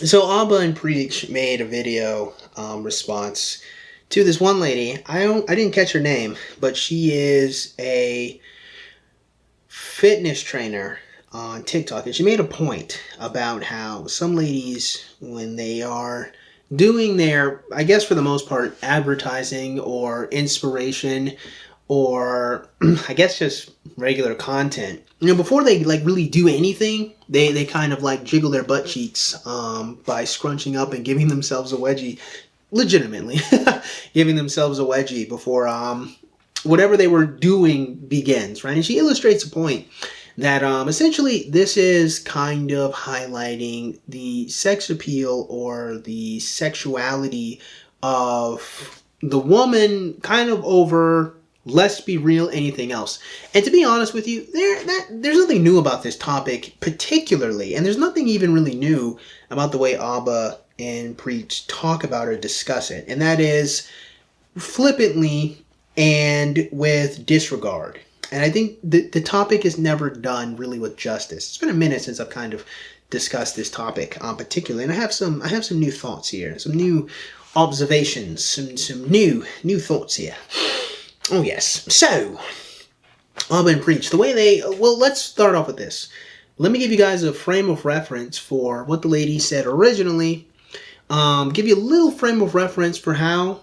So Abba and Preach made a video response to this one lady. I didn't catch her name, but she is a fitness trainer on TikTok, and she made a point about how some ladies, when they are doing their, I guess for the most part, advertising or inspiration or I guess just regular content, before they like really do anything, they kind of like jiggle their butt cheeks by scrunching up and giving themselves a wedgie, legitimately giving themselves a wedgie before whatever they were doing begins, right? And she illustrates a point that essentially this is kind of highlighting the sex appeal or the sexuality of the woman kind of over, let's be real, anything else. And to be honest with you, there's nothing new about this topic particularly, and there's nothing even really new about the way Abba and Preach talk about or discuss it, and that is flippantly and with disregard. And I think the topic is never done really with justice. It's been a minute since I've kind of discussed this topic particularly, and I have some new thoughts here, some new observations, some new thoughts here. Oh yes. So, Abba and Preach, the way they, well, let's start off with this. Let me give you guys a frame of reference for what the lady said originally. Give you a little frame of reference for how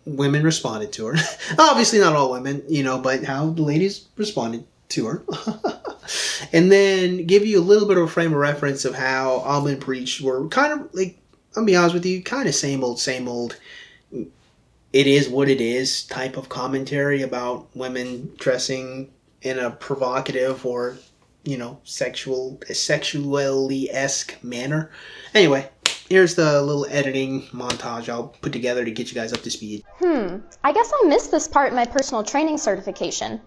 women responded to her. Obviously not all women, but how the ladies responded to her. And then give you a little bit of a frame of reference of how Abba and Preach were kind of like, I'll be honest with you, kind of same old, it is what it is type of commentary about women dressing in a provocative or, sexually-esque manner. Anyway, here's the little editing montage I'll put together to get you guys up to speed. I guess I missed this part in my personal training certification.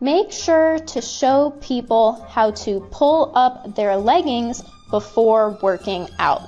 Make sure to show people how to pull up their leggings before working out.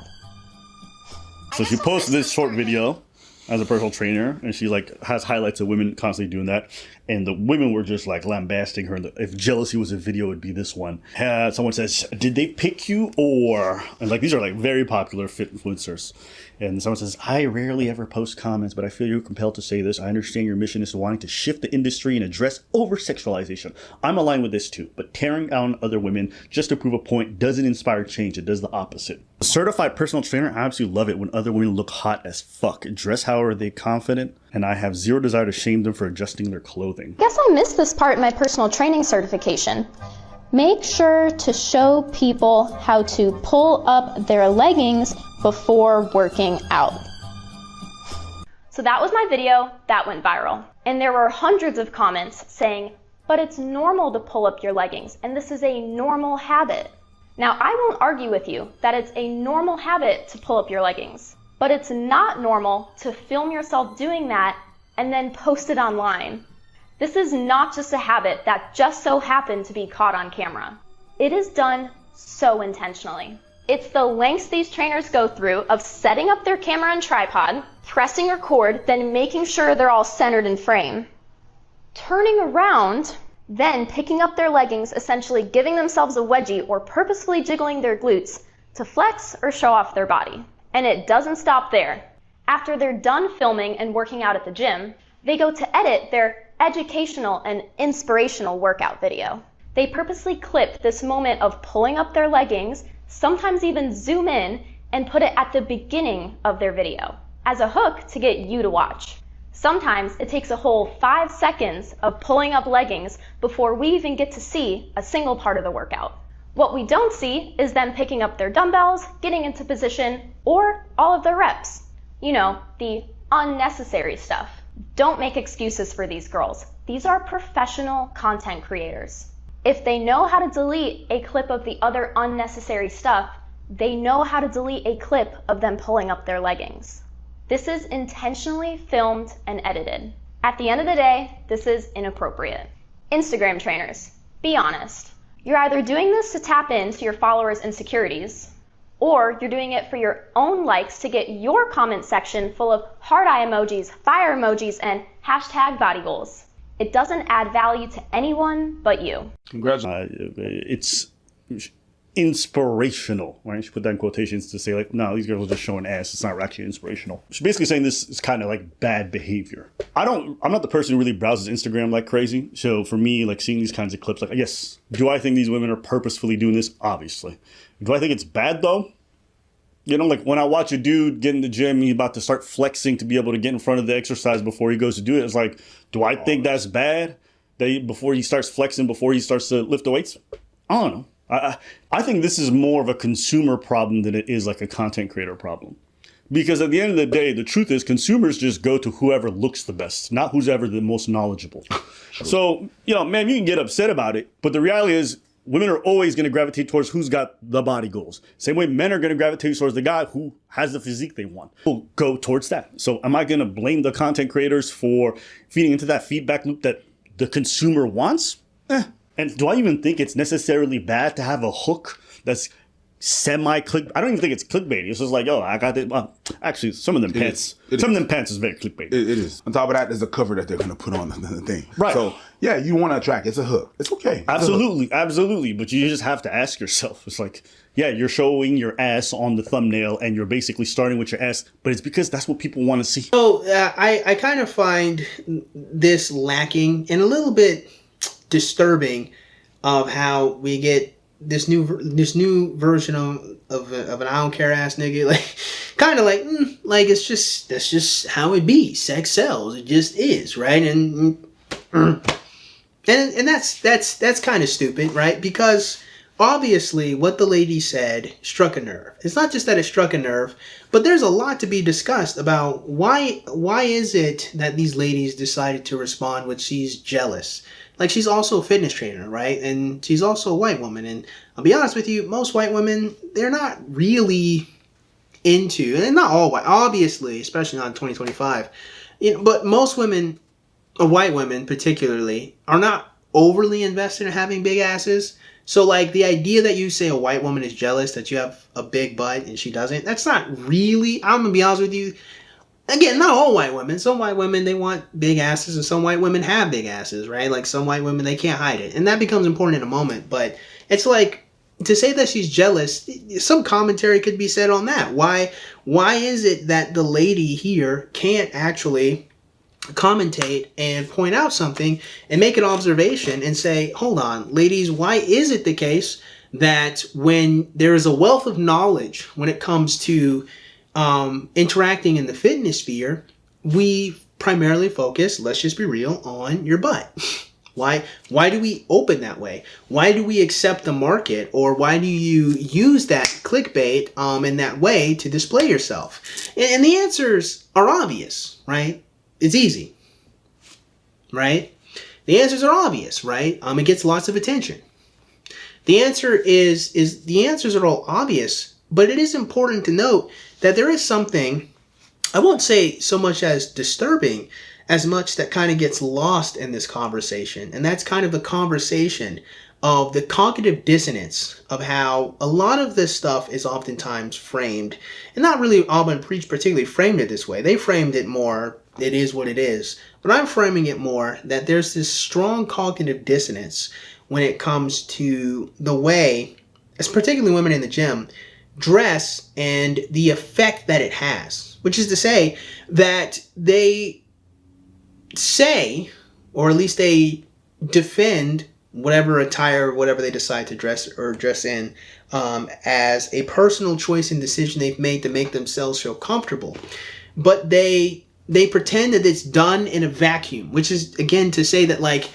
So she posted this short video as a personal trainer, and she has highlights of women constantly doing that, and the women were just lambasting her. If jealousy was a video, it would be this one. Someone says, "Did they pick you?" And these are very popular fit influencers. And someone says, "I rarely ever post comments, but I feel you're compelled to say this. I understand your mission is wanting to shift the industry and address over-sexualization. I'm aligned with this too, but tearing down other women just to prove a point doesn't inspire change. It does the opposite." A certified personal trainer, I absolutely love it when other women look hot as fuck. Dress however they confident, and I have zero desire to shame them for adjusting their clothing. Guess I missed this part in my personal training certification. Make sure to show people how to pull up their leggings before working out. So that was my video that went viral. And there were hundreds of comments saying, but it's normal to pull up your leggings, and this is a normal habit. Now, I won't argue with you that it's a normal habit to pull up your leggings, but it's not normal to film yourself doing that and then post it online. This is not just a habit that just so happened to be caught on camera. It is done so intentionally. It's the lengths these trainers go through of setting up their camera and tripod, pressing record, then making sure they're all centered in frame, turning around, then picking up their leggings, essentially giving themselves a wedgie or purposefully jiggling their glutes to flex or show off their body. And it doesn't stop there. After they're done filming and working out at the gym, they go to edit their educational and inspirational workout video. They purposely clip this moment of pulling up their leggings, sometimes even zoom in and put it at the beginning of their video as a hook to get you to watch. Sometimes it takes a whole 5 seconds of pulling up leggings before we even get to see a single part of the workout. What we don't see is them picking up their dumbbells, getting into position, or all of their reps. The unnecessary stuff. Don't make excuses for these girls. These are professional content creators. If they know how to delete a clip of the other unnecessary stuff, they know how to delete a clip of them pulling up their leggings. This is intentionally filmed and edited. At the end of the day, this is inappropriate. Instagram trainers, be honest. You're either doing this to tap into your followers' insecurities, or you're doing it for your own likes to get your comment section full of heart eye emojis, fire emojis, and hashtag body goals. It doesn't add value to anyone but you. Congratulations. inspirational, right? She put that in quotations to say like, no, these girls are just showing ass. It's not actually inspirational. She's basically saying this is kind of like bad behavior. I'm not the person who really browses Instagram like crazy. So for me, like seeing these kinds of clips, like, yes, do I think these women are purposefully doing this? Obviously. Do I think it's bad though? You know, like when I watch a dude get in the gym, he's about to start flexing to be able to get in front of the exercise before he goes to do it. It's like, do I think that's bad? Before he starts flexing, before he starts to lift the weights? I don't know. I think this is more of a consumer problem than it is like a content creator problem. Because at the end of the day, the truth is consumers just go to whoever looks the best, not who's ever the most knowledgeable. So, you know, man, you can get upset about it, but the reality is women are always going to gravitate towards who's got the body goals. Same way men are going to gravitate towards the guy who has the physique they want. We'll go towards that. So am I going to blame the content creators for feeding into that feedback loop that the consumer wants? And do I even think it's necessarily bad to have a hook that's semi-click? I don't even think it's clickbait. It's just like, oh, I got it. Well, actually, some of them pants is very clickbait. It is. On top of that, there's a cover that they're going to put on the thing. Right. So, yeah, you want to attract. It's a hook. It's okay. Absolutely. Absolutely. But you just have to ask yourself. It's like, yeah, you're showing your ass on the thumbnail and you're basically starting with your ass, but it's because that's what people want to see. So I kind of find this lacking and a little bit disturbing of how we get this new version of an I don't care ass nigga, like kind of like that's just how it be. Sex sells. It just is, right? And that's kind of stupid, right? Because obviously what the lady said struck a nerve. It's not just that it struck a nerve, but there's a lot to be discussed about why is it that these ladies decided to respond with she's jealous. Like, she's also a fitness trainer, right? And she's also a white woman. And I'll be honest with you, most white women, they're not really into, and not all white, obviously, especially not in 2025. You know, but most women, white women particularly, are not overly invested in having big asses. So, like, the idea that you say a white woman is jealous that you have a big butt and she doesn't, that's not really, I'm going to be honest with you. Again, not all white women. Some white women, they want big asses, and some white women have big asses, right? Like, some white women, they can't hide it. And that becomes important in a moment. But it's like, to say that she's jealous, some commentary could be said on that. Why is it that the lady here can't actually commentate and point out something and make an observation and say, hold on, ladies, why is it the case that when there is a wealth of knowledge when it comes to interacting in the fitness sphere, we primarily focus, let's just be real, on your butt. Why do we open that way? Why do we accept the market? Or why do you use that clickbait in that way to display yourself? And the answers are obvious, right? It's easy, right? The answers are obvious, right? It gets lots of attention. The answers are all obvious, but it is important to note that there is something, I won't say so much as disturbing, as much that kind of gets lost in this conversation. And that's kind of the conversation of the cognitive dissonance of how a lot of this stuff is oftentimes framed, and not really Alban Preach particularly framed it this way. They framed it more, it is what it is. But I'm framing it more that there's this strong cognitive dissonance when it comes to the way, as particularly women in the gym, dress and the effect that it has. Which is to say that they say, or at least they defend whatever attire, whatever they decide to dress in, as a personal choice and decision they've made to make themselves feel comfortable. But they pretend that it's done in a vacuum, which is, again, to say that, like,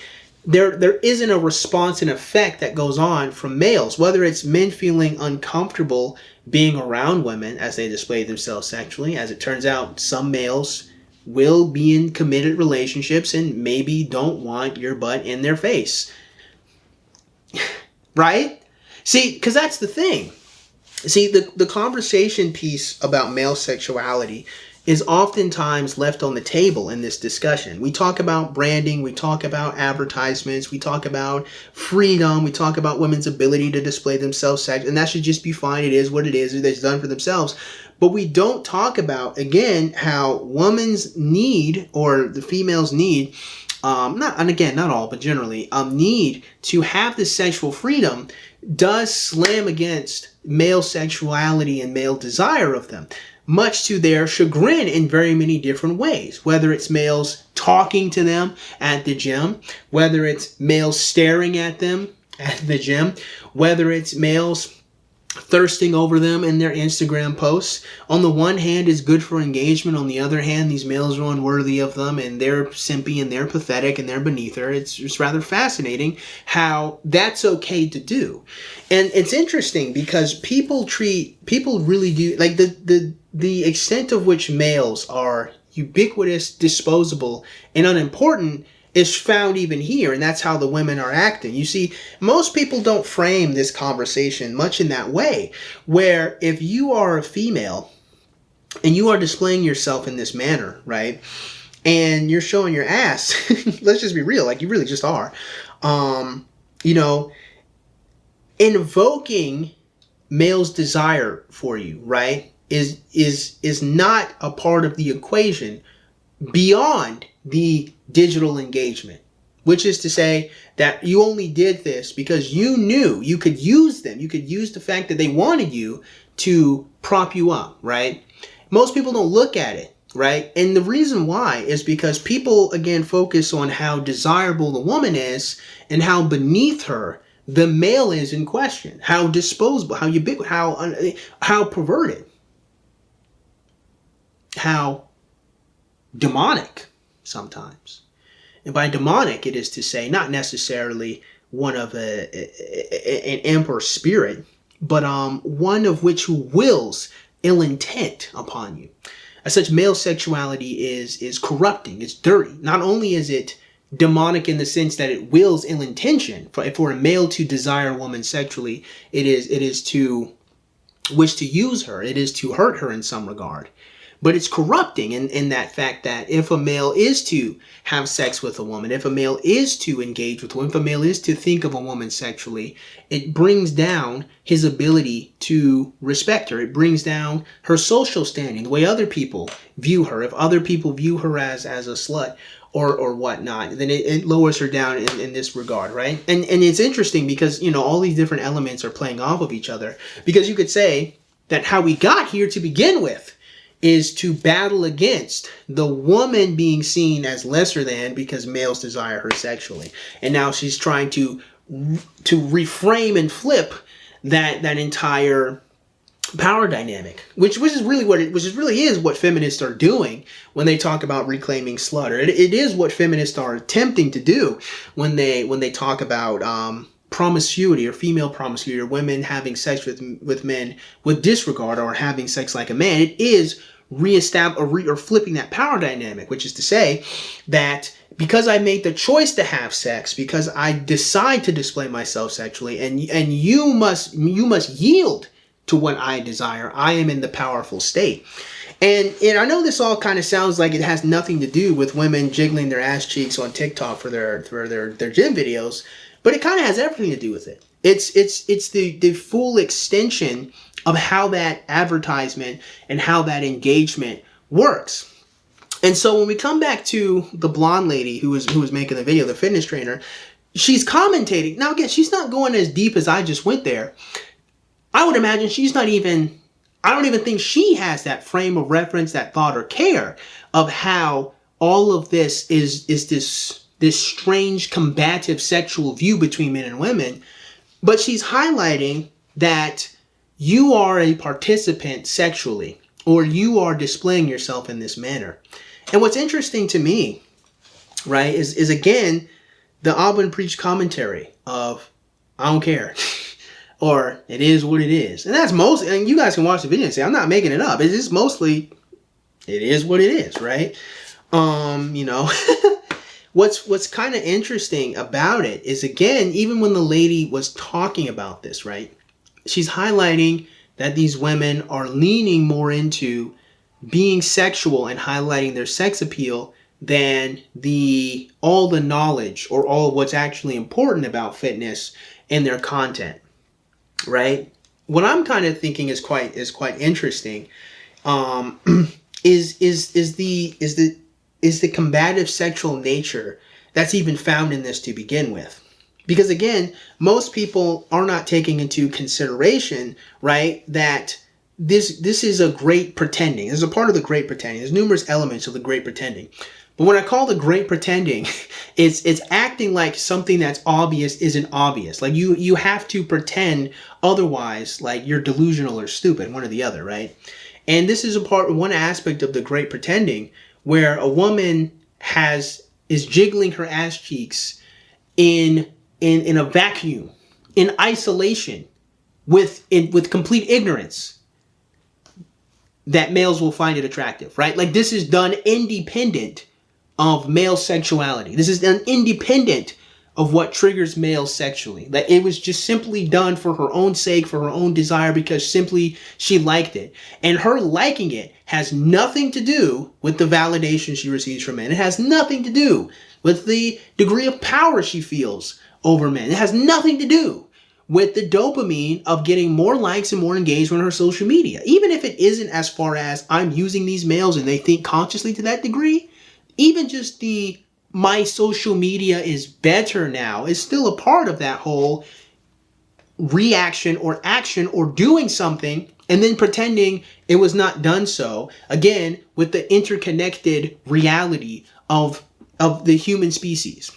there isn't a response and effect that goes on from males, whether it's men feeling uncomfortable being around women as they display themselves sexually. As it turns out, some males will be in committed relationships and maybe don't want your butt in their face. Right? See, because that's the thing. See, the conversation piece about male sexuality is oftentimes left on the table in this discussion. We talk about branding, we talk about advertisements, we talk about freedom, we talk about women's ability to display themselves sexually, and that should just be fine. It is what it is. It's done for themselves. But we don't talk about, again, how women's need, or the female's need, not all, but generally, need to have the sexual freedom does slam against male sexuality and male desire of them, much to their chagrin in very many different ways. Whether it's males talking to them at the gym, whether it's males staring at them at the gym, whether it's males thirsting over them in their Instagram posts. On the one hand, it's good for engagement. On the other hand, these males are unworthy of them, and they're simpy, and they're pathetic, and they're beneath her. It's just rather fascinating how that's okay to do. And it's interesting because people really do, like the extent of which males are ubiquitous, disposable, and unimportant is found even here, and that's how the women are acting. You see, most people don't frame this conversation much in that way, where if you are a female and you are displaying yourself in this manner, right, and you're showing your ass, let's just be real, like you really just are, you know, invoking male's desire for you, right, is not a part of the equation beyond the digital engagement, which is to say that you only did this because you knew you could use them. You could use the fact that they wanted you to prop you up, right? Most people don't look at it, right? And the reason why is because people, again, focus on how desirable the woman is and how beneath her the male is in question, how disposable, how ubiquitous, how perverted, how demonic sometimes. And by demonic, it is to say not necessarily one of an emperor spirit, but one of which who wills ill intent upon you. As such, male sexuality is corrupting. It's dirty. Not only is it demonic in the sense that it wills ill intention. For a male to desire a woman sexually, it is to wish to use her. It is to hurt her in some regard. But it's corrupting in that fact that if a male is to have sex with a woman, if a male is to engage with a woman, if a male is to think of a woman sexually, it brings down his ability to respect her. It brings down her social standing, the way other people view her. If other people view her as a slut or whatnot, then it lowers her down in this regard, right? And it's interesting because, you know, all these different elements are playing off of each other. Because you could say that how we got here to begin with is to battle against the woman being seen as lesser than because males desire her sexually. And now she's trying to reframe and flip that entire power dynamic, which is really what feminists are doing when they talk about reclaiming slut. Or it is what feminists are attempting to do when they talk about promiscuity or female promiscuity or women having sex with men with disregard or having sex like a man. It is or flipping that power dynamic, which is to say that because I made the choice to have sex, because I decide to display myself sexually, and you must yield to what I desire, I am in the powerful state. And I know this all kind of sounds like it has nothing to do with women jiggling their ass cheeks on TikTok for their gym videos, but it kind of has everything to do with it. It's the full extension of how that advertisement and how that engagement works. And so when we come back to the blonde lady who was making the video, the fitness trainer, she's commentating. Now again, she's not going as deep as I just went there. I would imagine I don't even think she has that frame of reference, that thought or care of how all of this is this strange combative sexual view between men and women. But she's highlighting that you are a participant sexually, or you are displaying yourself in this manner. And what's interesting to me, right, is again, the Auburn Preach commentary of, I don't care, or it is what it is. And that's mostly, and you guys can watch the video and say, I'm not making it up. It is mostly, it is what it is, right? You know, what's kind of interesting about it is, again, even when the lady was talking about this, right, she's highlighting that these women are leaning more into being sexual and highlighting their sex appeal than all the knowledge or all of what's actually important about fitness in their content, right? What I'm kind of thinking is quite interesting, is the combative sexual nature that's even found in this to begin with. Because again, most people are not taking into consideration, right, that this is a great pretending. This is a part of the great pretending. There's numerous elements of the great pretending. But when I call the great pretending, it's acting like something that's obvious isn't obvious. Like you have to pretend, otherwise like you're delusional or stupid, one or the other, right? And this is one aspect of the great pretending where a woman is jiggling her ass cheeks in a vacuum, in isolation, with complete ignorance, that males will find it attractive, right? Like this is done independent of male sexuality. This is done independent of what triggers males sexually. That it was just simply done for her own sake, for her own desire, because simply she liked it. And her liking it has nothing to do with the validation she receives from men. It has nothing to do with the degree of power she feels over men. It has nothing to do with the dopamine of getting more likes and more engagement on her social media. Even if it isn't as far as I'm using these males and they think consciously to that degree, even just my social media is better now is still a part of that whole reaction or action or doing something and then pretending it was not done so. Again, with the interconnected reality of the human species.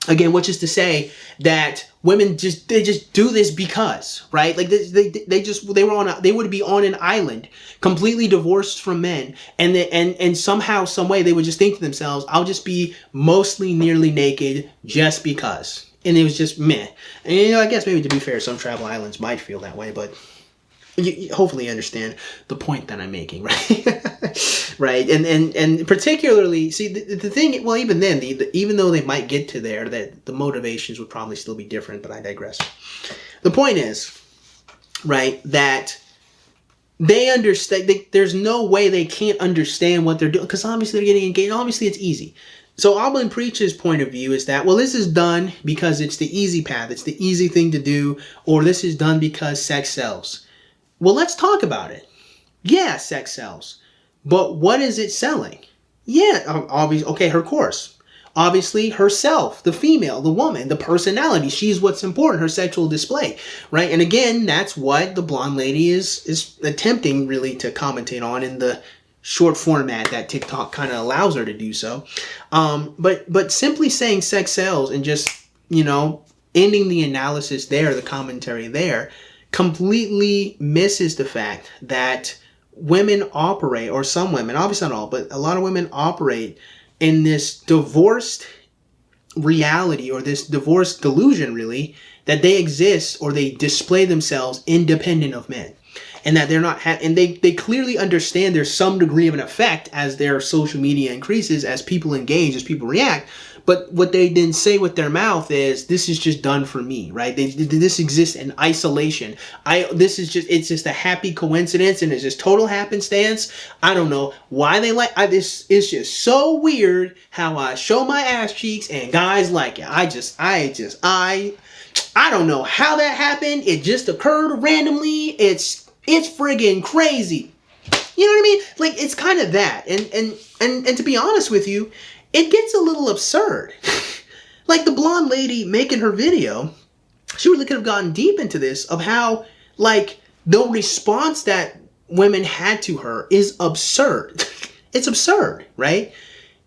Again, which is to say that women just do this because, right? Like they would be on an island completely divorced from men, and somehow, some way they would just think to themselves, I'll just be mostly nearly naked just because. And it was just meh. And I guess maybe to be fair, some travel islands might feel that way, but you hopefully understand the point that I'm making, right? Right, and particularly, see, the thing, well, even then, even though they might get to there, that the motivations would probably still be different, but I digress. The point is, right, that they understand, there's no way they can't understand what they're doing, because obviously they're getting engaged, obviously it's easy. So Alban Preach's point of view is that, well, this is done because it's the easy path, it's the easy thing to do, or this is done because sex sells. Well, let's talk about it. Yeah, sex sells. But what is it selling? Yeah, obviously, okay, her course. Obviously, herself, the female, the woman, the personality. She's what's important, her sexual display, right? And again, that's what the blonde lady is attempting really to commentate on in the short format that TikTok kind of allows her to do so. But simply saying sex sells and just, ending the analysis there, the commentary there, completely misses the fact that women operate, or some women, obviously not all, but a lot of women operate in this divorced reality, or this divorced delusion, really, that they exist or they display themselves independent of men. And that they're not, and they clearly understand there's some degree of an effect as their social media increases, as people engage, as people react. But what they then say with their mouth is, this is just done for me, right? This exists in isolation. It's just a happy coincidence, and it's just total happenstance. I don't know why they like this. It's just so weird how I show my ass cheeks and guys like it. I don't know how that happened. It just occurred randomly. It's friggin' crazy. You know what I mean? Like, it's kind of that. And to be honest with you, it gets a little absurd. Like the blonde lady making her video, she really could have gotten deep into this, of how, like, the response that women had to her is absurd. It's absurd, right?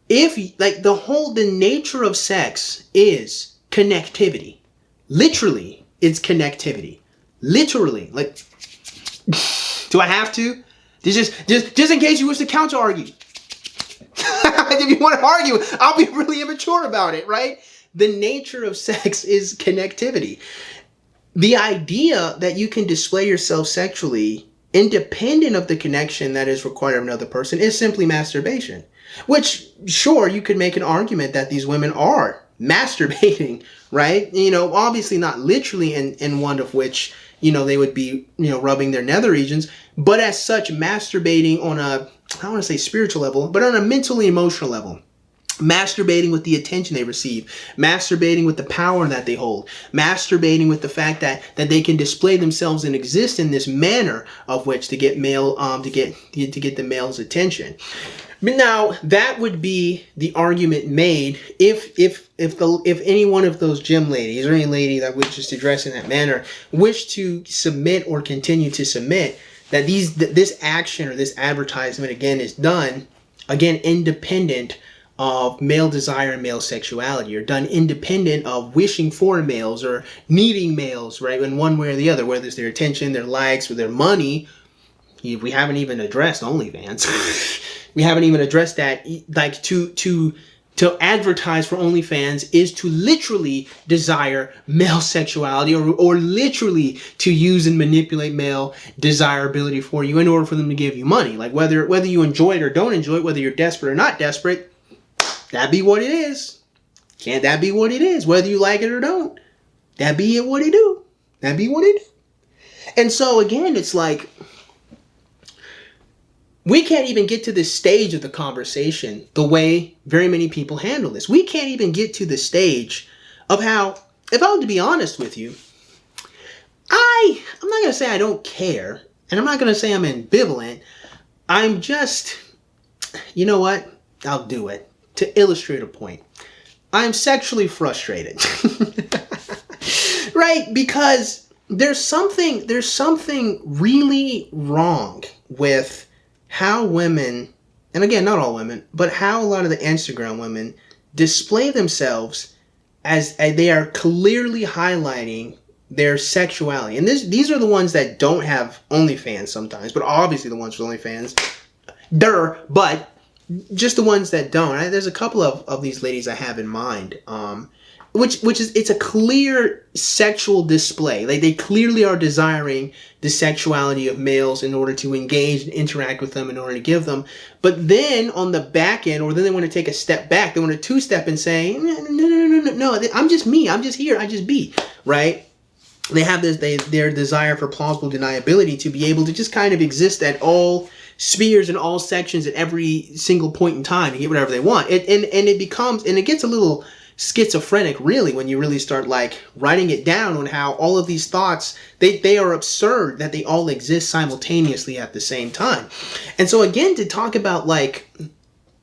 If, like, the nature of sex is connectivity. Literally, it's connectivity. Literally, like, do I have to? Just in case you wish to counter argue. If you want to argue, I'll be really immature about it, right? The nature of sex is connectivity. The idea that you can display yourself sexually independent of the connection that is required of another person is simply masturbation. Which, sure, you could make an argument that these women are masturbating, right? Obviously not literally in one of which, they would be, rubbing their nether regions, but as such, masturbating on a, I don't want to say spiritual level, but on a mentally emotional level. Masturbating with the attention they receive, masturbating with the power that they hold, masturbating with the fact that they can display themselves and exist in this manner of which to get the male's attention. But now that would be the argument made if any one of those gym ladies or any lady that would just address in that manner wish to submit or continue to submit that this action or this advertisement again is done again independent of male desire and male sexuality, or done independent of wishing for males or needing males, right, in one way or the other, whether it's their attention, their likes, or their money. We haven't even addressed OnlyFans. We haven't even addressed that. Like to advertise for OnlyFans is to literally desire male sexuality, or literally to use and manipulate male desirability for you in order for them to give you money. Like whether you enjoy it or don't enjoy it, whether you're desperate or not desperate, that be what it is. Can't that be what it is? Whether you like it or don't, that be what it do. That be what it do. And so again, it's like, we can't even get to this stage of the conversation the way very many people handle this. We can't even get to the stage of how, if I were to be honest with you, I'm not going to say I don't care, and I'm not going to say I'm ambivalent. I'm just, you know what? I'll do it. To illustrate a point, I'm sexually frustrated. Right? Because there's something really wrong with how women, and again, not all women, but how a lot of the Instagram women display themselves as they are clearly highlighting their sexuality. And these are the ones that don't have OnlyFans sometimes, but obviously the ones with OnlyFans, but just the ones that don't. There's a couple of these ladies I have in mind, which is, it's a clear sexual display. Like they clearly are desiring the sexuality of males in order to engage and interact with them, in order to give them. But then on the back end, or then they want to take a step back, they want to two-step and say, no, I'm just me, I'm just here, I just be, right? They have their desire for plausible deniability to be able to just kind of exist at all spheres and all sections at every single point in time to get whatever they want. And it gets a little schizophrenic, really, when you really start like writing it down on how all of these thoughts, they are absurd that they all exist simultaneously at the same time. And so again, to talk about like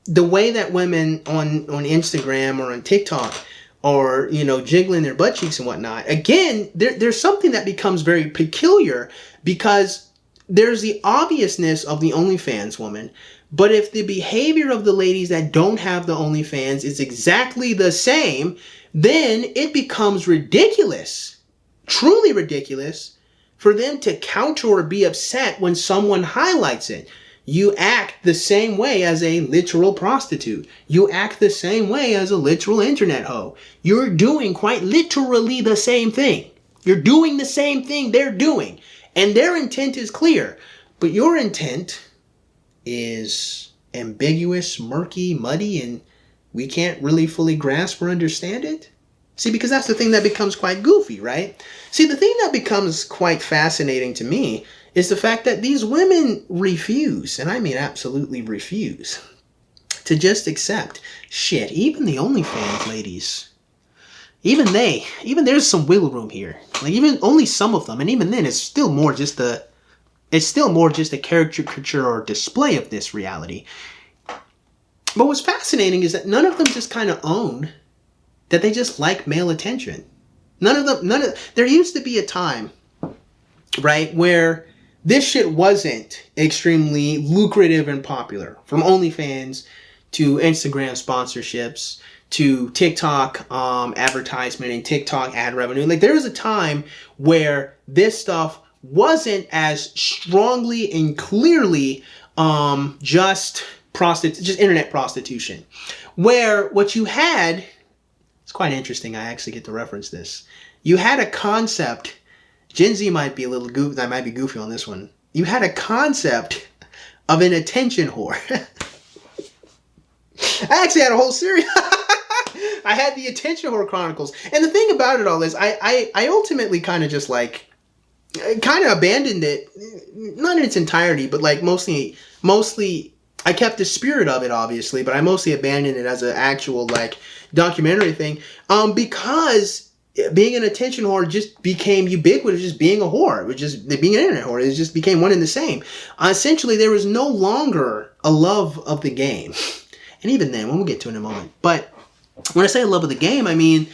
the way that women on Instagram or on TikTok or, you know, jiggling their butt cheeks and whatnot, again, there's something that becomes very peculiar, because there's the obviousness of the OnlyFans woman, but if the behavior of the ladies that don't have the OnlyFans is exactly the same, then it becomes ridiculous, truly ridiculous, for them to counter or be upset when someone highlights it. You act the same way as a literal prostitute. You act the same way as a literal internet hoe. You're doing quite literally the same thing. You're doing the same thing they're doing. And their intent is clear, but your intent is ambiguous, murky, muddy, and we can't really fully grasp or understand it. See, because that's the thing that becomes quite goofy, right? See, the thing that becomes quite fascinating to me is the fact that these women refuse, and I mean absolutely refuse, to just accept shit. Even the OnlyFans ladies, even there's some wiggle room here. Like even only some of them, and even then, it's still more just a caricature or display of this reality. But what's fascinating is that none of them just kind of own that they just like male attention. There used to be a time, right, where this shit wasn't extremely lucrative and popular. From OnlyFans to Instagram sponsorships to TikTok advertisement and TikTok ad revenue. Like there was a time where this stuff wasn't as strongly and clearly just internet prostitution. Where what you had, it's quite interesting, I actually get to reference this. You had a concept, Gen Z might be a little goofy, I might be goofy on this one. You had a concept of an attention whore. I actually had a whole series. I had the Attention Whore Chronicles. And the thing about it all is I ultimately kind of just like, kind of abandoned it, not in its entirety, but like mostly I kept the spirit of it, obviously, but I mostly abandoned it as an actual like documentary thing, because being an attention whore just became ubiquitous. Just being a whore, being an internet whore, it just became one and the same. Essentially, there was no longer a love of the game, and even then, we'll get to it in a moment. But when I say love of the game, I mean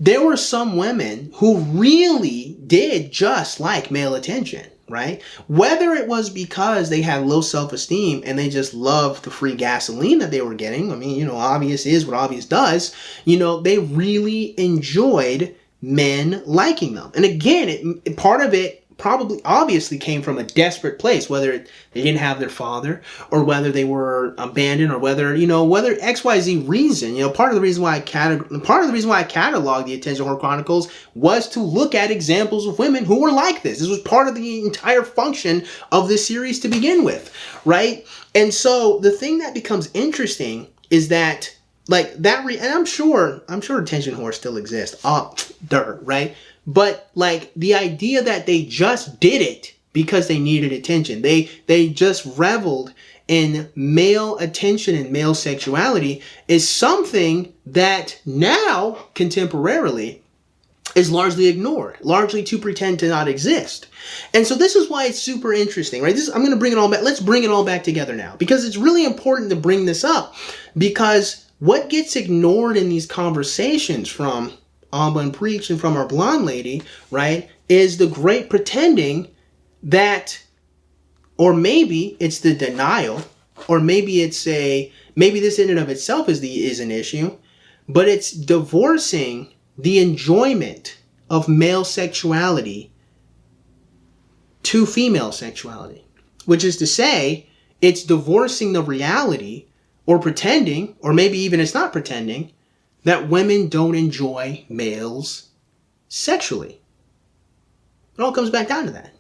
there were some women who really did just like male attention, right? Whether it was because they had low self-esteem and they just loved the free gasoline that they were getting. I mean, obvious is what obvious does. They really enjoyed men liking them. And again, part of it probably obviously came from a desperate place, whether they didn't have their father or whether they were abandoned or whether XYZ reason. Part of the reason why I cataloged the Attention Whore Chronicles was to look at examples of women who were like this. This was part of the entire function of this series to begin with, right? And so the thing that becomes interesting is that and I'm sure attention whores still exist. Right? But the idea that they just did it because they needed attention. They just reveled in male attention and male sexuality is something that now, contemporarily, is largely ignored, largely to pretend to not exist. And so this is why it's super interesting, right? I'm going to bring it all back. Let's bring it all back together now, because it's really important to bring this up, because what gets ignored in these conversations from Amba and Preach and from our blonde lady, right, is the great pretending that, or maybe it's the denial, or maybe maybe this in and of itself is an issue, but it's divorcing the enjoyment of male sexuality to female sexuality, which is to say, it's divorcing the reality or pretending, or maybe even it's not pretending, that women don't enjoy males sexually. It all comes back down to that.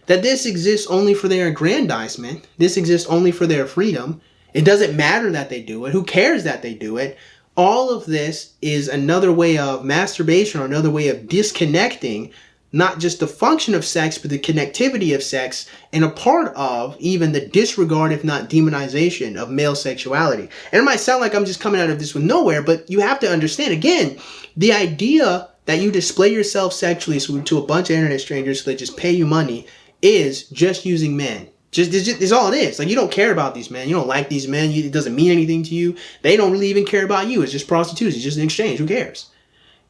That this exists only for their aggrandizement. This exists only for their freedom. It doesn't matter that they do it. Who cares that they do it? All of this is another way of masturbation, or another way of disconnecting not just the function of sex, but the connectivity of sex, and a part of even the disregard, if not demonization, of male sexuality. And it might sound like I'm just coming out of this with nowhere, but you have to understand, again, the idea that you display yourself sexually to a bunch of internet strangers so they just pay you money is just using men. It's all it is. You don't care about these men. You don't like these men. It doesn't mean anything to you. They don't really even care about you. It's just prostitution. It's just an exchange. Who cares?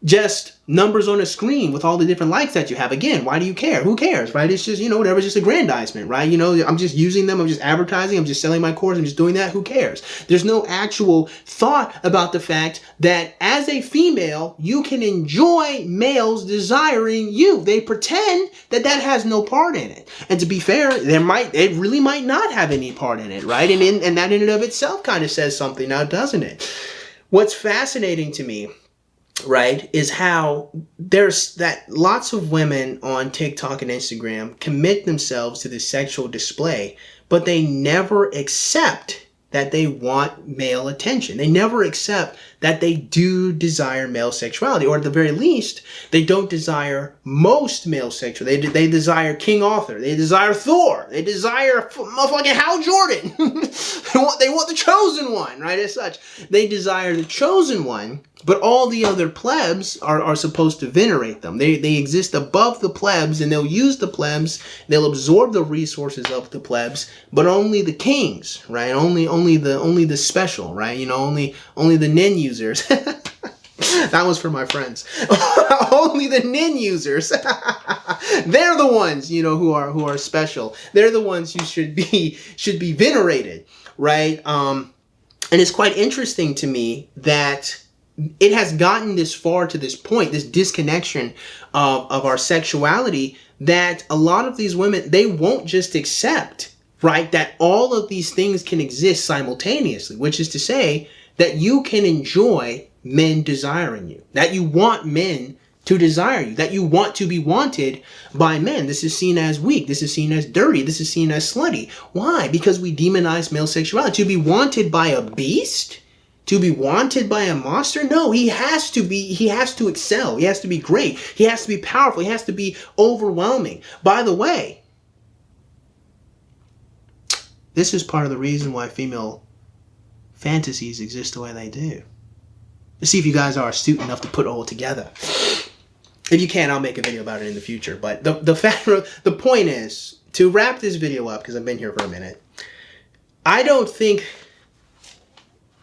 Just numbers on a screen with all the different likes that you have. Again, why do you care? Who cares, right? It's just, whatever, it's just aggrandizement, right? I'm just using them. I'm just advertising. I'm just selling my course. I'm just doing that. Who cares? There's no actual thought about the fact that as a female, you can enjoy males desiring you. They pretend that has no part in it. And to be fair, it really might not have any part in it, right? And that in and of itself kind of says something now, doesn't it? What's fascinating to me, right, is how there's that lots of women on TikTok and Instagram commit themselves to this sexual display, but they never accept that they want male attention. They never accept that they do desire male sexuality, or at the very least, they don't desire most male sexuality. They desire King Arthur. They desire Thor. They desire motherfucking Hal Jordan. They want the chosen one, right? As such, they desire the chosen one, but all the other plebs are supposed to venerate them. They exist above the plebs, and they'll use the plebs. They'll absorb the resources of the plebs, but only the kings, right? Only the special, right? Only the nin users. That was for my friends. Only the nin users. They're the ones, who are special. They're the ones who should be venerated, right? And it's quite interesting to me that it has gotten this far, to this point, this disconnection of our sexuality, that a lot of these women, they won't just accept, right, that all of these things can exist simultaneously, which is to say that you can enjoy men desiring you, that you want men to desire you, that you want to be wanted by men. This is seen as weak. This is seen as dirty. This is seen as slutty. Why? Because we demonize male sexuality. To be wanted by a beast? To be wanted by a monster? No, he has to excel. He has to be great. He has to be powerful. He has to be overwhelming. By the way, this is part of the reason why female fantasies exist the way they do. Let's see if you guys are astute enough to put it all together. If you can, I'll make a video about it in the future. But the point is, to wrap this video up, because I've been here for a minute, I don't think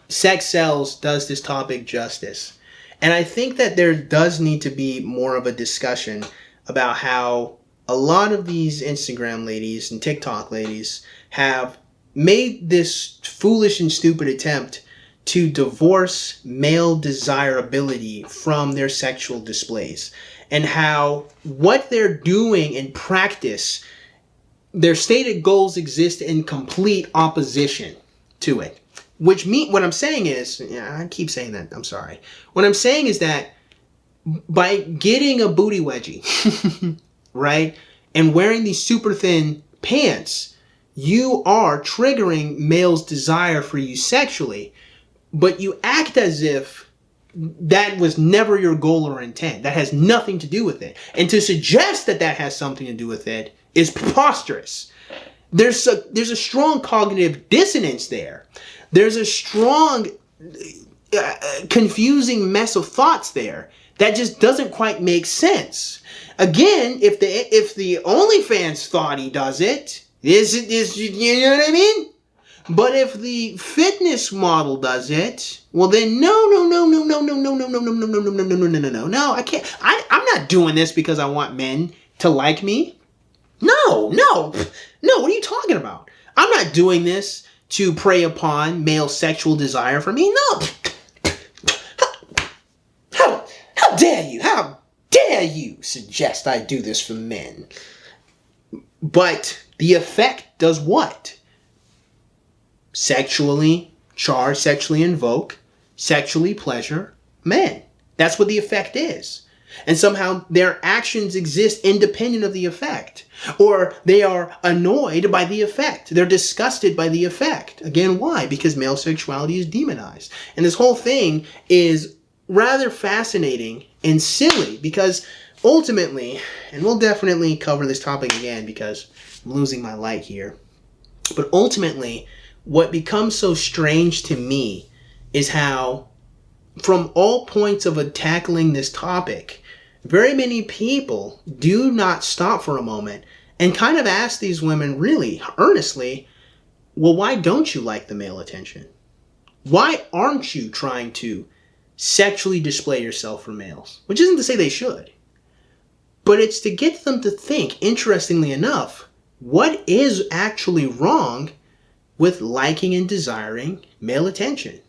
Sex Sells does this topic justice. And I think that there does need to be more of a discussion about how a lot of these Instagram ladies and TikTok ladies have made this foolish and stupid attempt to divorce male desirability from their sexual displays, and how what they're doing in practice, their stated goals exist in complete opposition to it. Which what I'm saying is, I keep saying that, I'm sorry. What I'm saying is that by getting a booty wedgie, right, and wearing these super thin pants, you are triggering male's desire for you sexually, but you act as if that was never your goal or intent. That has nothing to do with it. And to suggest that that has something to do with it is preposterous. There's a strong cognitive dissonance there. There's a strong, confusing mess of thoughts there that just doesn't quite make sense. Again, if the OnlyFans thought he does it, you know what I mean? But if the fitness model does it, well then no, I can't. I'm not doing this because I want men to like me. No, what are you talking about? I'm not doing this to prey upon male sexual desire for me. No. How dare you suggest I do this for men? But the effect does what? Sexually charge, sexually invoke, sexually pleasure men. That's what the effect is. And somehow their actions exist independent of the effect. Or they are annoyed by the effect. They're disgusted by the effect. Again, why? Because male sexuality is demonized. And this whole thing is rather fascinating and silly, because ultimately, and we'll definitely cover this topic again because I'm losing my light here, but ultimately, what becomes so strange to me is how, from all points of tackling this topic, very many people do not stop for a moment and kind of ask these women really earnestly, well, why don't you like the male attention? Why aren't you trying to sexually display yourself for males? Which isn't to say they should, but it's to get them to think, interestingly enough, what is actually wrong with liking and desiring male attention?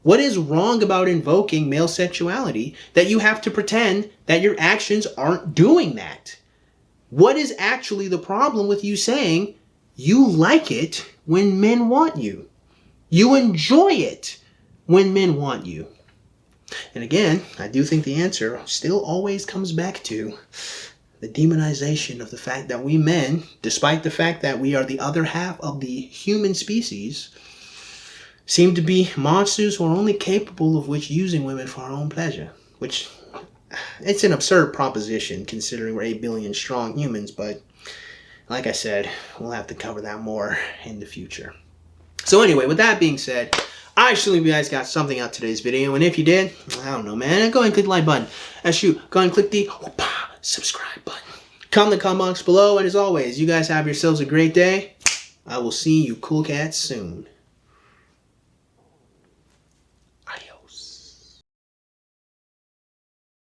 What is wrong about invoking male sexuality that you have to pretend that your actions aren't doing that? What is actually the problem with you saying you like it when men want you? You enjoy it when men want you. And again, I do think the answer still always comes back to the demonization of the fact that we men, despite the fact that we are the other half of the human species, seem to be monsters who are only capable of using women for our own pleasure. Which, it's an absurd proposition considering we're 8 billion strong humans, but like I said, we'll have to cover that more in the future. So anyway, with that being said, I actually hope you guys got something out of today's video, and if you did, I don't know, man, go ahead and click the like button. Go ahead and click the subscribe button. Comment in the comment box below, and as always, you guys have yourselves a great day. I will see you cool cats soon.